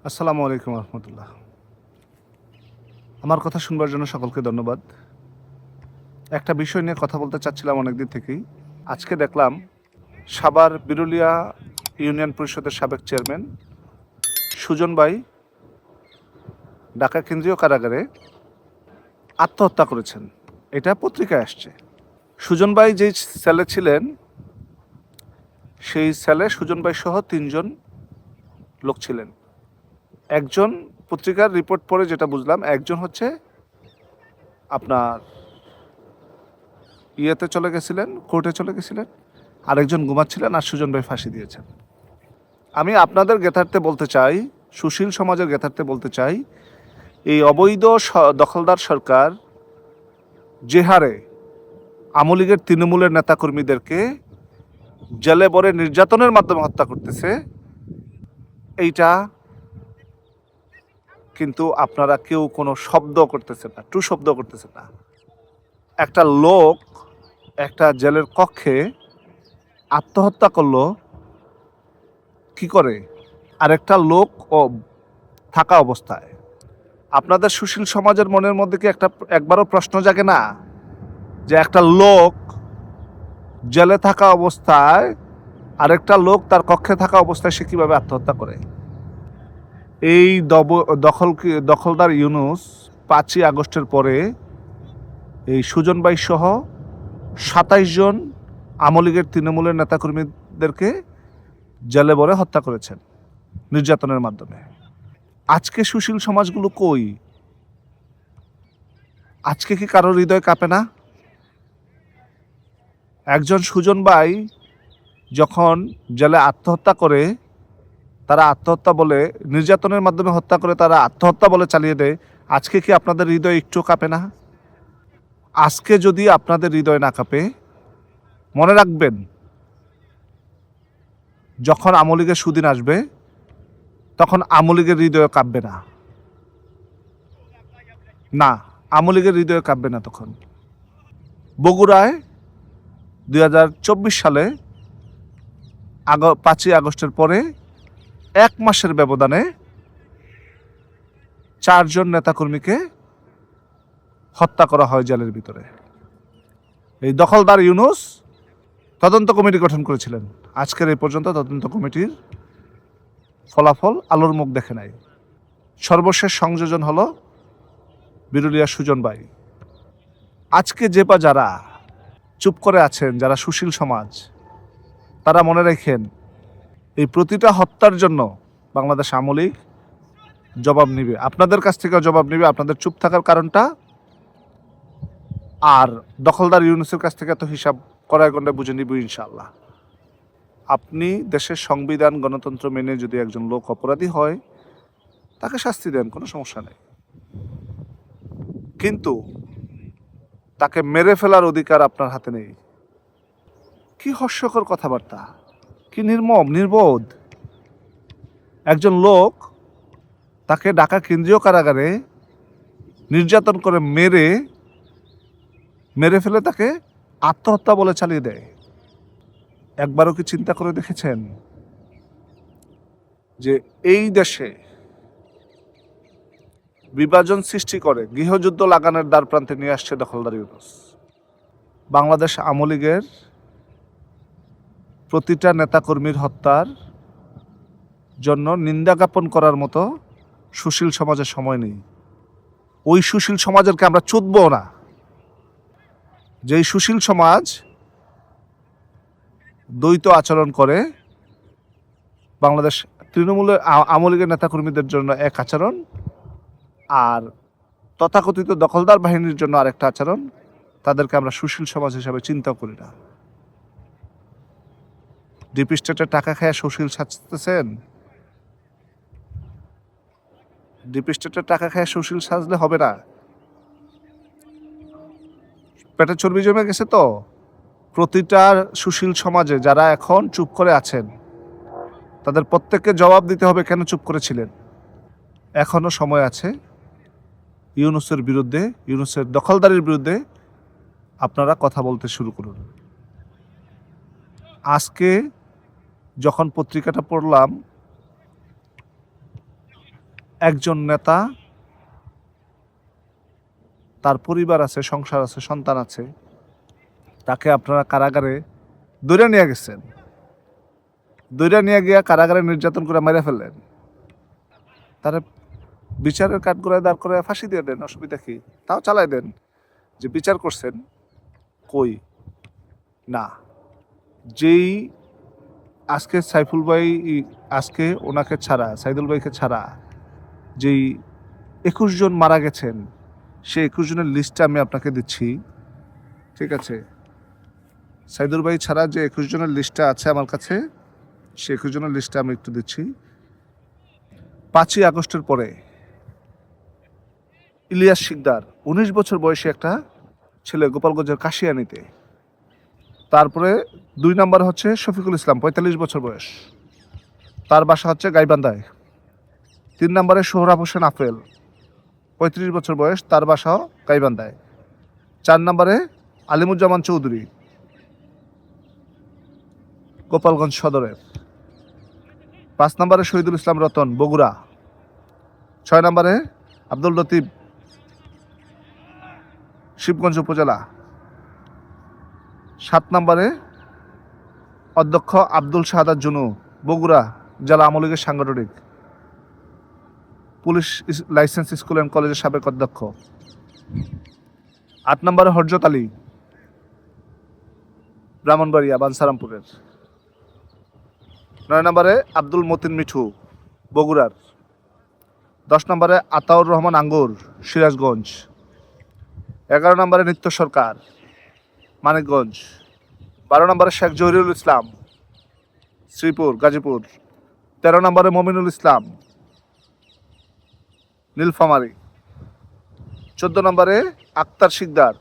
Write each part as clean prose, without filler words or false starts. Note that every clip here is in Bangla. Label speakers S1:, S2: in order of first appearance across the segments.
S1: আসসালামু আলাইকুম রহমতুল্লাহ। আমার কথা শুনবার জন্য সকলকে ধন্যবাদ। একটা বিষয় নিয়ে কথা বলতে চাচ্ছিলাম অনেকদিন থেকেই। আজকে দেখলাম সাভার বিরুলিয়া ইউনিয়ন পরিষদের সাবেক চেয়ারম্যান সুজন ভাই ঢাকা কেন্দ্রীয় কারাগারে আত্মহত্যা করেছেন। এটা পত্রিকায় আসছে। সুজন ভাই যেই সেলে ছিলেন সেই সেলে সুজন ভাই সহ 3জন লোক ছিলেন। একজন পত্রিকার রিপোর্ট পড়ে যেটা বুঝলাম, একজন হচ্ছে আপনার ইয়েতে চলে গেছিলেন, কোর্টে চলে গেছিলেন, আরেকজন ঘুমাচ্ছিলেন, আর সুজন ভাই ফাঁসি দিয়েছেন। আমি আপনাদের জ্ঞাতার্থে বলতে চাই, সুশীল সমাজের জ্ঞাতার্থে বলতে চাই, এই অবৈধ দখলদার সরকার যে হারে আওয়ামী লীগের তৃণমূলের নেতাকর্মীদেরকে জেলে ভরে নির্যাতনের মাধ্যমে হত্যা করতেছে, এইটা কিন্তু আপনারা কেউ কোনো শব্দ করতেছে না, টু শব্দ করতেছে না। একটা লোক একটা জেলের কক্ষে আত্মহত্যা করলো কি করে? আরেকটা লোক থাকা অবস্থায়। আপনাদের সুশীল সমাজের মনের মধ্যে কি একবারও প্রশ্ন জাগে না যে একটা লোক জেলে থাকা অবস্থায় আরেকটা লোক তার কক্ষে থাকা অবস্থায় সে কিভাবে আত্মহত্যা করে? এই দখলদার ইউনুস 5ই আগস্টের পরে এই সুজন ভাই সহ 27 জন আওয়ামী লীগের তৃণমূলের নেতাকর্মীদেরকে জেলে ভরে হত্যা করেছেন নির্যাতনের মাধ্যমে। আজকে সুশীল সমাজগুলো কই? আজকে কি কারোর হৃদয় কাঁপে না? একজন সুজন ভাই যখন জেলে আত্মহত্যা করে, তারা আত্মহত্যা বলে, নির্যাতনের মাধ্যমে হত্যা করে তারা আত্মহত্যা বলে চালিয়ে দেয়, আজকে কি আপনাদের হৃদয় একটু কাঁপে না? আজকে যদি আপনাদের হৃদয় না কাঁপে, মনে রাখবেন যখন আওয়ামী লীগের সুদিন আসবে তখন আওয়ামী লীগের হৃদয় কাঁপবে না। না, আওয়ামী লীগের হৃদয় কাঁপবে না তখন। বগুড়ায় 2024 সালে 5ই আগস্টের পরে 1 মাসের ব্যবধানে 4 জন নেতাকর্মীকে হত্যা করা হয় জেলের ভিতরে। এই দখলদার ইউনুস তদন্ত কমিটি গঠন করেছিলেন। আজকের এই পর্যন্ত তদন্ত কমিটির ফলাফল আলোর মুখ দেখে নাই। সর্বশেষ সংযোজন হলো বিরুলিয়া সুজন ভাই। আজকে যে বা যারা চুপ করে আছেন, যারা সুশীল সমাজ, তারা মনে রাখেন এই প্রতিটা হত্যার জন্য বাংলাদেশ আওয়ামী লীগ জবাব নিবে, আপনাদের কাছ থেকেও জবাব নিবে। আপনাদের চুপ থাকার কারণটা, আর দখলদার ইউনুসের কাছ থেকে তো হিসাব করায় গণ্ডে বুঝে নিব ইনশাআল্লাহ। আপনি দেশের সংবিধান গণতন্ত্র মেনে যদি একজন লোক অপরাধী হয় তাকে শাস্তি দেন, কোনো সমস্যা নেই, কিন্তু তাকে মেরে ফেলার অধিকার আপনার হাতে নেই। কি হাস্যকর কথাবার্তা, কি নির্মম নির্বোধ। একজন লোক, তাকে ঢাকা কেন্দ্রীয় কারাগারে নির্যাতন করে মেরে ফেলে তাকে আত্মহত্যা বলে চালিয়ে দেয়। একবারও কি চিন্তা করে দেখেছেন যে এই দেশে বিভাজন সৃষ্টি করে গৃহযুদ্ধ লাগানোর দ্বার প্রান্তে নিয়ে আসছে দখলদার ইউনুস? বাংলাদেশ আওয়ামী লীগের প্রতিটা নেতাকর্মীর হত্যার জন্য নিন্দা জ্ঞাপন করার মতো সুশীল সমাজের সময় নেই। ওই সুশীল সমাজেরকে আমরা চুদবো না। যেই সুশীল সমাজ দ্বৈত আচরণ করে, বাংলাদেশ তৃণমূলের আওয়ামী লীগের নেতাকর্মীদের জন্য এক আচরণ, আর তথাকথিত দখলদার বাহিনীর জন্য আরেকটা আচরণ, তাদেরকে আমরা সুশীল সমাজ হিসাবে চিন্তা করি না। ডিপ স্টেটের টাকা খেয়ে সুশীল সাজতেছেন? ডিপ স্টেটের টাকা খেয়ে সুশীল সাজলে হবে না। পেটে চর্বি জমে গেছে তো। প্রতিটা সুশীল সমাজে যারা এখন চুপ করে আছেন, তাদের প্রত্যেককে জবাব দিতে হবে কেন চুপ করেছিলেন। এখনো সময় আছে। ইউনুসের বিরুদ্ধে, ইউনুসের দখলদারির বিরুদ্ধে আপনারা কথা বলতে শুরু করুন। আজকে যখন পত্রিকাটা পড়লাম, একজন নেতা, তার পরিবার আছে, সংসার আছে, সন্তান আছে, তাকে আপনারা কারাগারে ধরে নিয়ে গেছেন, ধরে নিয়ে গিয়া কারাগারে নির্যাতন করে মেরে ফেললেন, তারা বিচারের কাঠগড়ায় দাঁড় করে ফাঁসি দিয়ে দেন, অসুবিধা কি? তাও চালাই দেন। যে বিচার করছেন কই? না। যেই আজকে সাইফুল ভাই, আজকে ওনাকে ছাড়া, সাইদুল ভাইকে ছাড়া যেই 21 জন মারা গেছেন, সেই 21 জনের লিস্টটা আমি আপনাকে দিচ্ছি, ঠিক আছে? সাইদুল ভাই ছাড়া যে 21 জনের লিস্টটা আছে আমার কাছে, সেই 21 জনের লিস্টটা আমি একটু দিচ্ছি। 5ই আগস্টের পরে ইলিয়াস শিকদার, 19 বছর বয়সী একটা ছেলে, গোপালগঞ্জের কাশিয়ানীতে। তারপরে 2 নম্বরে হচ্ছে শফিকুল ইসলাম, 45 বছর বয়স, তার বাসা হচ্ছে গাইবান্ধায়। 3 নম্বরে সোহরাব হোসেন আফেল, 35 বছর বয়স, তার বাসাও গাইবান্ধায়। 4 নম্বরে আলিমুজ্জামান চৌধুরী, গোপালগঞ্জ সদরের। 5 নম্বরে শহীদুল ইসলাম রতন, বগুড়া। 6 নম্বরে আব্দুল লতিফ, শিবগঞ্জ উপজেলা। 7 নম্বরে অধ্যক্ষ আব্দুল শাহাদাত জুনু, বগুড়া জেলা আওয়ামী লীগের সাংগঠনিক, পুলিশ লাইসেন্স স্কুল অ্যান্ড কলেজের সাবেক অধ্যক্ষ। 8 নম্বরে হরজত আলী, ব্রাহ্মণবাড়িয়া বানসারামপুরের। 9 নম্বরে আব্দুল মতিন মিঠু, বগুড়ার। 10 নম্বরে আতাউর রহমান আঙ্গুর, সিরাজগঞ্জ। 11 নম্বরে নিত্য সরকার, মানিকগঞ্জ। 12 নম্বরে শেখ জহিরুল ইসলাম, শ্রীপুর, গাজীপুর। 13 নম্বরে মমিনুল ইসলাম, নীলফামারী। 14 নম্বরে আক্তার শিকদার,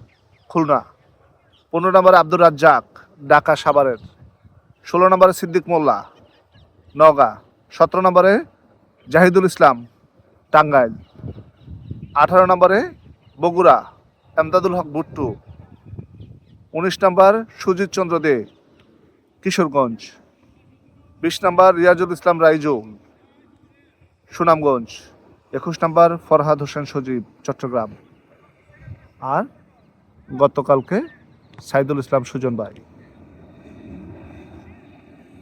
S1: খুলনা। 15 নম্বরে আব্দুর রাজ্জাক, ঢাকা সাভারের। 16 নম্বরে সিদ্দিক মোল্লা, নওগাঁ। 17 নম্বরে জাহিদুল ইসলাম, টাঙ্গাইল। 18 নম্বরে বগুড়া, এমদাদুল হক ভুট্টু। 19 নম্বর সুজিত চন্দ্র দে, কিশোরগঞ্জ। 20 নম্বর রিয়াজুল ইসলাম রাইজুল, সুনামগঞ্জ। 21 নম্বর ফরহাদ হোসেন সজীব, চট্টগ্রাম। আর গতকালকে সাইদুল ইসলাম সুজন ভাই।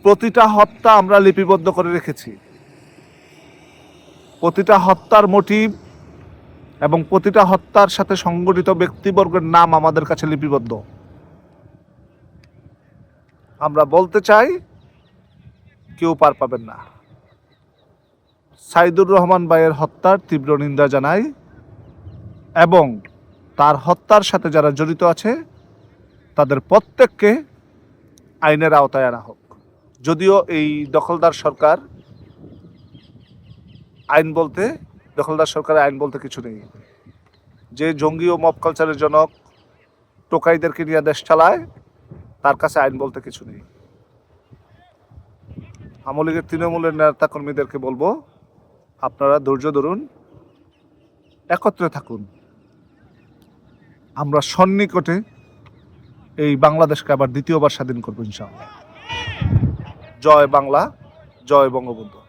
S1: প্রতিটা হত্যা আমরা লিপিবদ্ধ করে রেখেছি। প্রতিটা হত্যার মোটিভ এবং প্রতিটা হত্যার সাথে সংগঠিত ব্যক্তিবর্গের নাম আমাদের কাছে লিপিবদ্ধ। আমরা বলতে চাই, কেউ পার পাবেন না। সাইদুর রহমান ভাইয়ের হত্যার তীব্র নিন্দা জানাই এবং তার হত্যার সাথে যারা জড়িত আছে তাদের প্রত্যেককে আইনের আওতায় আনা হোক। যদিও এই দখলদার সরকার, দখলদার সরকারের আইন বলতে কিছু নেই। যে জঙ্গি ও মব কালচারের জনক টোকাইদেরকে নিয়ে দেশ চালায়, তার কাছে আইন বলতে কিছু নেই। আওয়ামী লীগের তৃণমূলের নেতা কর্মীদেরকে বলবো, আপনারা ধৈর্য ধরুন, একত্রে থাকুন। আমরা সন্নিকটে এই বাংলাদেশকে আবার দ্বিতীয়বার স্বাধীন করবো ইনশাআল্লাহ। জয় বাংলা, জয় বঙ্গবন্ধু।